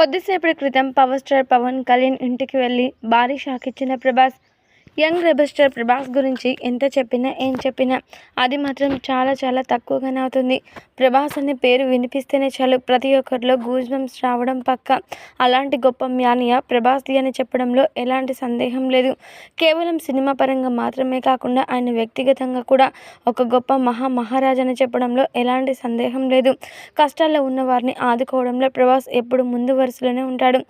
కొద్దిసేపటి క్రితం power star Pawan Kalyan ఇంటికి వెళ్లి భారీ షాక్ ఇచ్చిన Prabhas. Young rebel star Prabhas గురించి ఎంత చెప్పినా ఏం చెప్పినా అది మాత్రం చాలా చాలా తక్కువగానే అవుతుంది. ప్రభాస్ అనే పేరు వినిపిస్తేనే చాలు ప్రతి ఒక్కరిలో గూస్ బంప్స్ రావడం పక్క. అలాంటి గొప్ప మ్యానియా ప్రభాస్ది అని చెప్పడంలో ఎలాంటి సందేహం లేదు. కేవలం సినిమా పరంగా మాత్రమే కాకుండా ఆయన వ్యక్తిగతంగా కూడా ఒక గొప్ప మహారాజు అని చెప్పడంలో ఎలాంటి సందేహం లేదు. కష్టాల్లో ఉన్న వారిని ఆదుకోవడంలో ప్రభాస్ ఎప్పుడు ముందు వరుసలోనే ఉంటాడు.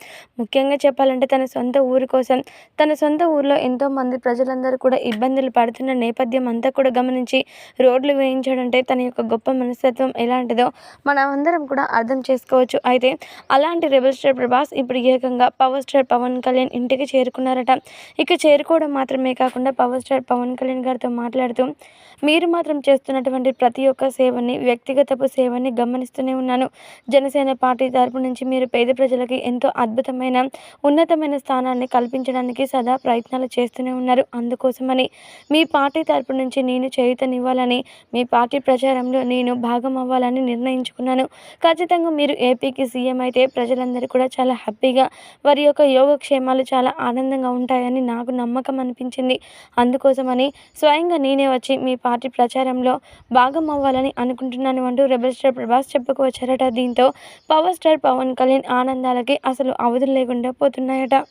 ముఖ్యంగా చెప్పాలంటే తన సొంత ఊరి కోసం, తన సొంత ఊరిలో ఎంతోమంది ప్రజలందరూ కూడా ఇబ్బందులు పడుతున్న నేపథ్యం అంతా కూడా గమనించి రోడ్లు వేయించాడంటే తన యొక్క గొప్ప మనస్తత్వం ఎలాంటిదో మనం అందరం కూడా అర్థం చేసుకోవచ్చు. అయితే అలాంటి రెబల్ స్టార్ ప్రభాస్ ఇప్పుడు ఏకంగా పవర్ స్టార్ పవన్ కళ్యాణ్ ఇంటికి చేరుకున్నారట. ఇక చేరుకోవడం మాత్రమే కాకుండా పవర్ స్టార్ పవన్ కళ్యాణ్ గారితో మాట్లాడుతూ, మీరు మాత్రం చేస్తున్నటువంటి ప్రతి ఒక్క సేవని, వ్యక్తిగతపు సేవని గమనిస్తూనే ఉన్నాను. జనసేన పార్టీ తరపు నుంచి మీరు పేద ప్రజలకి ఎంతో అద్భుతమైన ఉన్నతమైన స్థానాన్ని కల్పించడానికి సదా ప్రయత్నాలు చేస్తూనే ఉన్నారు. అందుకోసమని మీ పార్టీ తరపు నుంచి నేను చేయూతనివ్వాలని, మీ పార్టీ ప్రచారంలో నేను భాగం అవ్వాలని నిర్ణయించుకున్నాను. ఖచ్చితంగా మీరు ఏపీకి సీఎం అయితే ప్రజలందరూ కూడా చాలా హ్యాపీగా, వారి యొక్క యోగక్షేమాలు చాలా ఆనందంగా ఉంటాయని నాకు నమ్మకం అనిపించింది. అందుకోసమని స్వయంగా నేనే వచ్చి మీ పార్టీ ప్రచారంలో భాగం అవ్వాలని అనుకుంటున్నాను అంటూ రెబల్ స్టార్ ప్రభాస్ చెప్పుకు వచ్చారట. దీంతో పవర్ స్టార్ పవన్ కళ్యాణ్ ఆనందాలకి అసలు అవధులు లేకుండా పోతున్నాయట.